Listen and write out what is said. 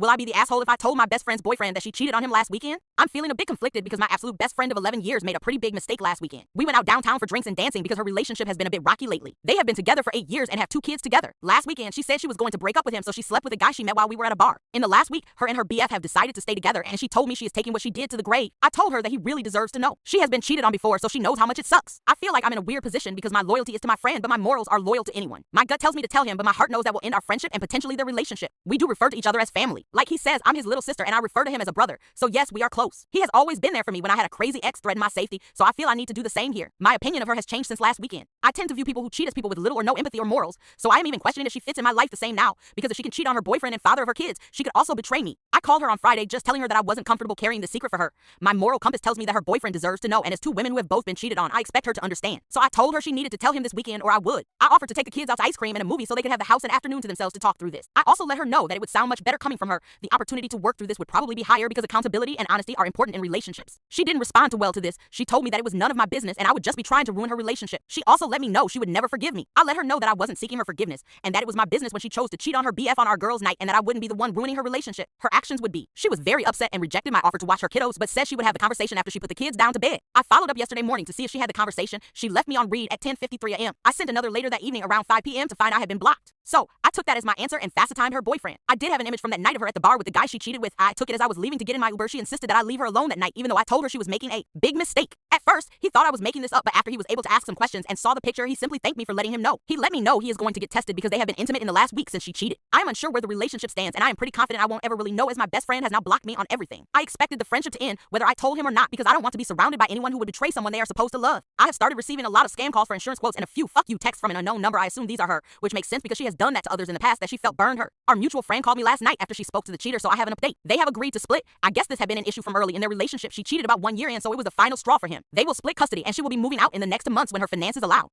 Will I be the asshole if I told my best friend's boyfriend that she cheated on him last weekend? I'm feeling a bit conflicted because my absolute best friend of 11 years made a pretty big mistake last weekend. We went out downtown for drinks and dancing because her relationship has been a bit rocky lately. They have been together for 8 years and have 2 kids together. Last weekend, she said she was going to break up with him, so she slept with a guy she met while we were at a bar. In the last week, her and her BF have decided to stay together, and she told me she is taking what she did to the grave. I told her that he really deserves to know. She has been cheated on before, so she knows how much it sucks. I feel like I'm in a weird position because my loyalty is to my friend, but my morals are loyal to anyone. My gut tells me to tell him, but my heart knows that will end our friendship and potentially their relationship. We do refer to each other as family. Like he says, I'm his little sister and I refer to him as a brother. So yes, we are close. He has always been there for me when I had a crazy ex threaten my safety, so I feel I need to do the same here. My opinion of her has changed since last weekend. I tend to view people who cheat as people with little or no empathy or morals, so I am even questioning if she fits in my life the same now, because if she can cheat on her boyfriend and father of her kids, she could also betray me. I called her on Friday just telling her that I wasn't comfortable carrying the secret for her. My moral compass tells me that her boyfriend deserves to know, and as 2 women who have both been cheated on, I expect her to understand. So I told her she needed to tell him this weekend or I would. I offered to take the kids out to ice cream and a movie so they could have the house and afternoon to themselves to talk through this. I also let her know that it would sound much better coming from her. The opportunity to work through this would probably be higher because accountability and honesty are important in relationships. She didn't respond too well to this. She told me that it was none of my business and I would just be trying to ruin her relationship. She also let me know she would never forgive me. I let her know that I wasn't seeking her forgiveness and that it was my business when she chose to cheat on her BF on our girls' night and that I wouldn't be the one ruining her relationship. Her actions would be. She was very upset and rejected my offer to watch her kiddos, but said she would have the conversation after she put the kids down to bed. I followed up yesterday morning to see if she had the conversation. She left me on read at 10:53 a.m. I sent another later that evening around 5 p.m. to find I had been blocked. So I took that as my answer and fast-timed her boyfriend. I did have an image from that night of her at the bar with the guy she cheated with. I took it as I was leaving to get in my Uber. She insisted that I leave her alone that night, even though I told her she was making a big mistake. At first, he thought I was making this up, but after he was able to ask some questions and saw the picture, he simply thanked me for letting him know. He let me know he is going to get tested because they have been intimate in the last week since she cheated. I am unsure where the relationship stands, and I am pretty confident I won't ever really know as my best friend has now blocked me on everything. I expected the friendship to end, whether I told him or not, because I don't want to be surrounded by anyone who would betray someone they are supposed to love. I have started receiving a lot of scam calls for insurance quotes and a few fuck you texts from an unknown number. I assume these are her, which makes sense because she has done that to others in the past that she felt burned her. Our mutual friend called me last night after she spoke to the cheater, so I have an update. They have agreed to split. I guess this had been an issue from early in their relationship. She cheated about 1 year in, so it was the final straw for him. They will split custody and she will be moving out in the next months when her finances allow.